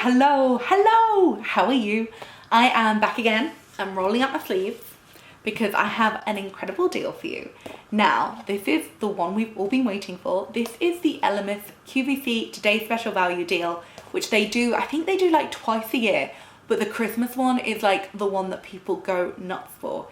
Hello, how are you? I am back again. I'm rolling up my sleeves because I have an incredible deal for you. Now, this is the one we've all been waiting for. This is the Elemis QVC Today's Special Value deal, which they do, I think they do like twice a year, but the Christmas one is like the one that people go nuts for.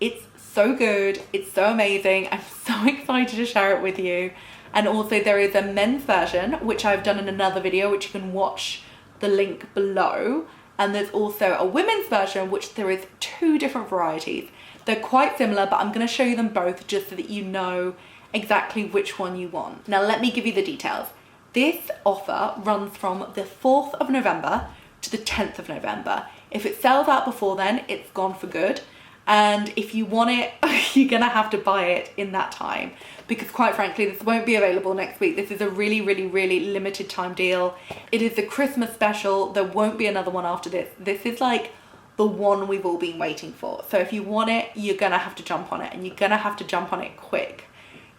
It's so good, it's so amazing. I'm so excited to share it with you. And also there is a men's version, which I've done in another video, which you can watch the link below. And there's also a women's version, which there is 2 different varieties. They're quite similar, but I'm going to show you them both just so that you know exactly which one you want. Now let me give you the details. This offer runs from the 4th of November to the 10th of November. If it sells out before then, it's gone for good. And if you want it, you're gonna have to buy it in that time, because quite frankly, this won't be available next week. This is a really limited time deal. It is the Christmas special. There won't be another one after this. This is like the one we've all been waiting for. So if you want it, you're gonna have to jump on it, and you're gonna have to jump on it quick.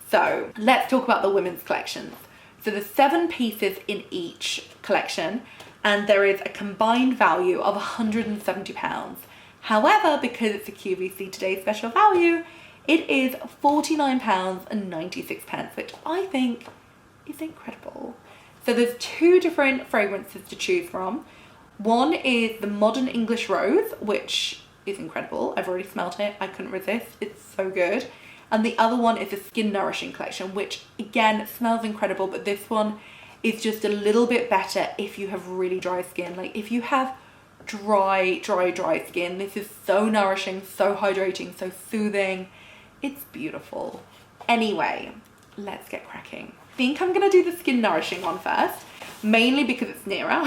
So let's talk about the women's collections. So there's 7 pieces in each collection, and there is a combined value of £170. However, because it's a QVC Today's Special Value, it is £49.96, which I think is incredible. So there's 2 different fragrances to choose from. One is the Modern English Rose, which is incredible. I've already smelled it. I couldn't resist. It's so good. And the other one is the Skin Nourishing collection, which again smells incredible, but this one is just a little bit better if you have really dry skin. Like if you have dry skin, this is so nourishing, so hydrating, so soothing. It's beautiful. Anyway, let's get cracking. I think I'm gonna do the Skin Nourishing one first, mainly because it's nearer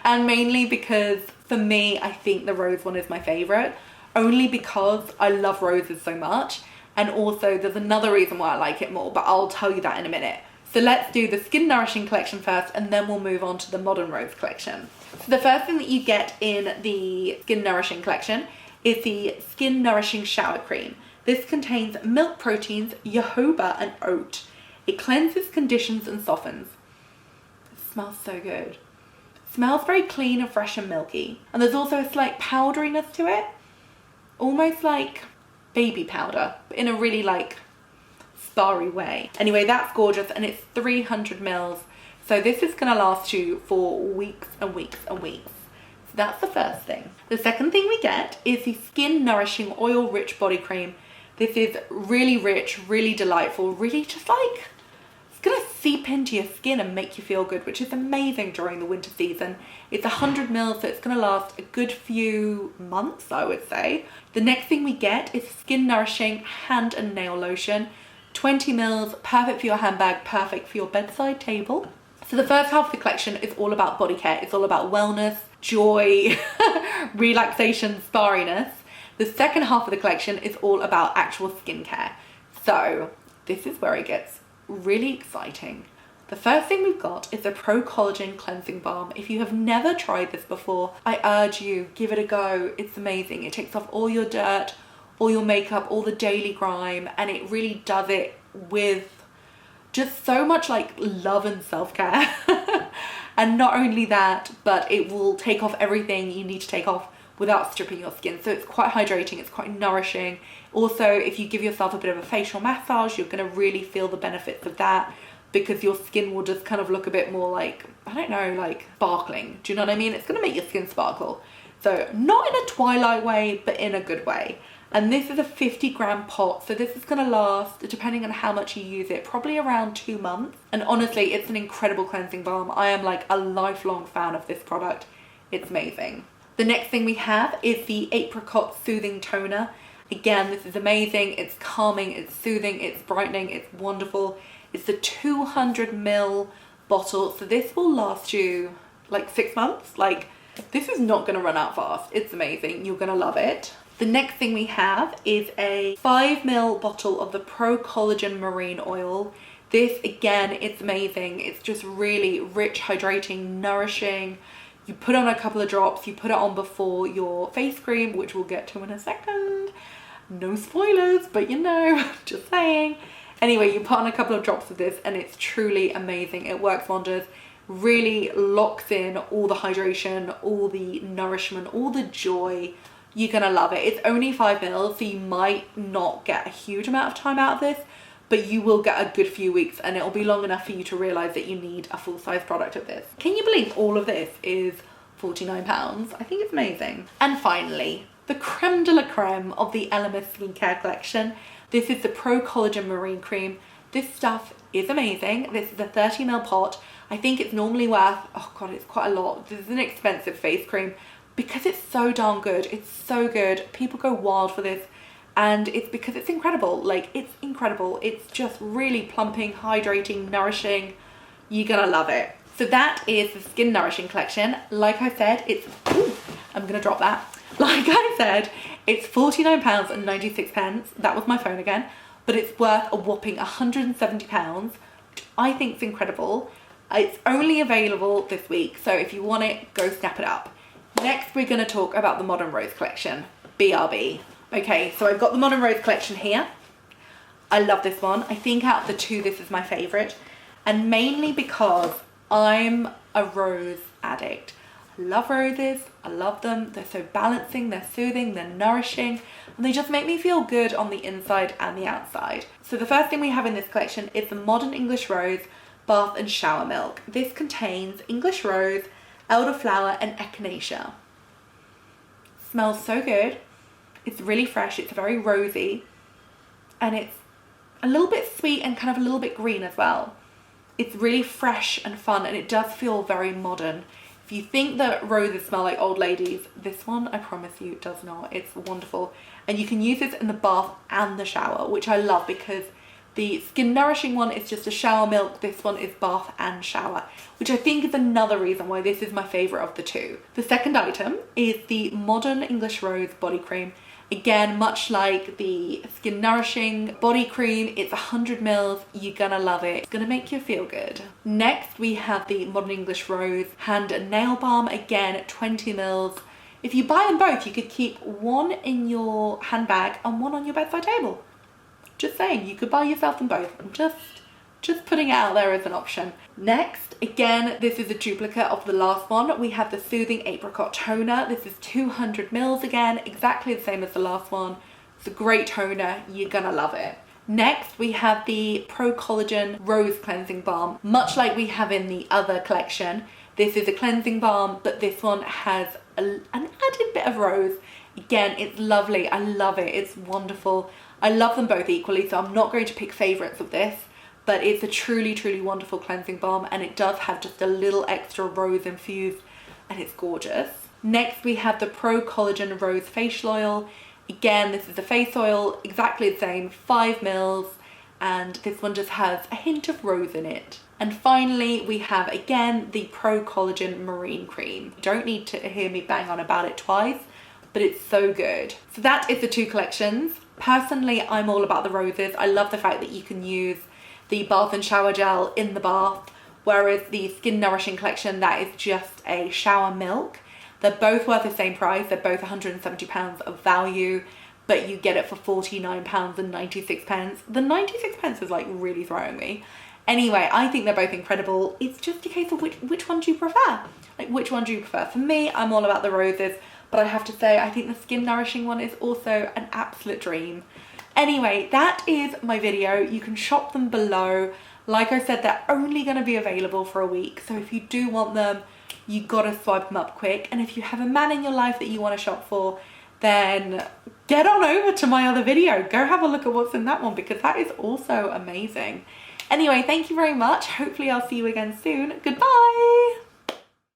and mainly because for me, I think the rose one is my favorite, only because I love roses so much, and also there's another reason why I like it more, but I'll tell you that in a minute. So let's do the Skin Nourishing collection first, and then we'll move on to the Modern Rose collection. So the first thing that you get in the Skin Nourishing collection is the Skin Nourishing Shower Cream. This contains milk proteins, jojoba and oat. It cleanses, conditions and softens. It smells so good. It smells very clean and fresh and milky. And there's also a slight powderiness to it. Almost like baby powder, but in a really like sparry way. Anyway, that's gorgeous, and it's 300 mils. So this is gonna last you for weeks and weeks and weeks. So that's the first thing. The second thing we get is the Skin Nourishing Oil Rich Body Cream. This is really rich, really delightful, really just like, it's gonna seep into your skin and make you feel good, which is amazing during the winter season. It's 100 mils, so it's gonna last a good few months, I would say. The next thing we get is Skin Nourishing Hand and Nail Lotion. 20 mils, perfect for your handbag, perfect for your bedside table. So the first half of the collection is all about body care. It's all about wellness, joy, relaxation, sparriness. The second half of the collection is all about actual skincare. So this is where it gets really exciting. The first thing we've got is the Pro-Collagen Cleansing Balm. If you have never tried this before, I urge you, give it a go. It's amazing. It takes off all your dirt, all your makeup, all the daily grime, and it really does it with just so much like love and self-care. And not only that, but it will take off everything you need to take off without stripping your skin. So it's quite hydrating, it's quite nourishing. Also, if you give yourself a bit of a facial massage, you're gonna really feel the benefits of that, because your skin will just kind of look a bit more like, I don't know, like sparkling. Do you know what I mean? It's gonna make your skin sparkle. So not in a twilight way, but in a good way. And this is a 50-gram pot, so this is gonna last, depending on how much you use it, probably around 2 months. And honestly, it's an incredible cleansing balm. I am like a lifelong fan of this product. It's amazing. The next thing we have is the Apricot Soothing Toner. Again, this is amazing. It's calming, it's soothing, it's brightening, it's wonderful. It's the 200 ml bottle, so this will last you like 6 months. Like, this is not gonna run out fast. It's amazing, you're gonna love it. The next thing we have is a 5 ml bottle of the Pro-Collagen Marine Oil. This, again, it's amazing. It's just really rich, hydrating, nourishing. You put on a couple of drops, you put it on before your face cream, which we'll get to in a second. No spoilers, but you know, just saying. Anyway, you put on a couple of drops of this and it's truly amazing. It works wonders. really locks in all the hydration, all the nourishment, all the joy. You're gonna love it. It's only 5 mils, so you might not get a huge amount of time out of this, but you will get a good few weeks, and it'll be long enough for you to realize that you need a full-size product of this. Can you believe all of this is £49? I think it's amazing. And finally, the creme de la creme of the Elemis skincare collection. This is the Pro-Collagen Marine Cream. This stuff is amazing. This is a 30 ml pot. I think it's normally worth, oh God, it's quite a lot. This is an expensive face cream because it's so darn good. It's so good. People go wild for this, and it's because it's incredible. Like, it's incredible. It's just really plumping, hydrating, nourishing. You're gonna love it. So that is the Skin Nourishing collection. Like I said, it's, ooh, I'm gonna drop that. Like I said, it's £49.96. That was my phone again, but it's worth a whopping £170, which I think is incredible. It's only available this week, so if you want it, go snap it up. Next, we're gonna talk about the Modern Rose collection, BRB. Okay, so I've got the Modern Rose collection here. I love this one. I think out of the two, this is my favorite, and mainly because I'm a rose addict. I love roses, I love them. They're so balancing, they're soothing, they're nourishing, and they just make me feel good on the inside and the outside. So the first thing we have in this collection is the Modern English Rose Bath and Shower Milk. This contains English rose, elderflower, and echinacea. Smells so good. It's really fresh, it's very rosy, and it's a little bit sweet and kind of a little bit green as well. It's really fresh and fun, and it does feel very modern. If you think that roses smell like old ladies, this one, I promise you, does not. It's wonderful. And you can use this in the bath and the shower, which I love because the Skin Nourishing one is just a shower milk. This one is bath and shower, which I think is another reason why this is my favorite of the two. The second item is the Modern English Rose Body Cream. Again, much like the Skin Nourishing body cream, it's 100 mils. You're gonna love it. It's gonna make you feel good. Next, we have the Modern English Rose Hand and Nail Balm. Again, 20 mils. If you buy them both, you could keep one in your handbag and one on your bedside table. Just saying, you could buy yourself them both. I'm just putting it out there as an option. Next, again, this is a duplicate of the last one. We have the Soothing Apricot Toner. This is 200 mils again, exactly the same as the last one. It's a great toner. You're gonna love it. Next, we have the Pro-Collagen Rose Cleansing Balm. Much like we have in the other collection, this is a cleansing balm, but this one has an added bit of rose. Again, it's lovely. I love it. It's wonderful. I love them both equally, so I'm not going to pick favorites of this, but it's a truly, truly wonderful cleansing balm, and it does have just a little extra rose infused, and it's gorgeous. Next, we have the Pro-Collagen Rose Facial Oil. Again, this is a face oil, exactly the same, 5 mils, and this one just has a hint of rose in it. And finally, we have, again, the Pro-Collagen Marine Cream. You don't need to hear me bang on about it twice, but it's so good. So that is the two collections. Personally, I'm all about the roses. I love the fact that you can use the bath and shower gel in the bath, whereas the Skin Nourishing collection, that is just a shower milk. They're both worth the same price. They're both £170 of value, but you get it for £49.96. The 96 pence is like really throwing me. Anyway, I think they're both incredible. It's just a case of which one do you prefer? Like, which one do you prefer? For me, I'm all about the roses, but I have to say, I think the Skin Nourishing one is also an absolute dream. Anyway, that is my video. You can shop them below. Like I said, they're only going to be available for a week, so if you do want them, you gotta swipe them up quick. And if you have a man in your life that you want to shop for, then get on over to my other video. Go have a look at what's in that one, because that is also amazing. Anyway, thank you very much. Hopefully I'll see you again soon. Goodbye.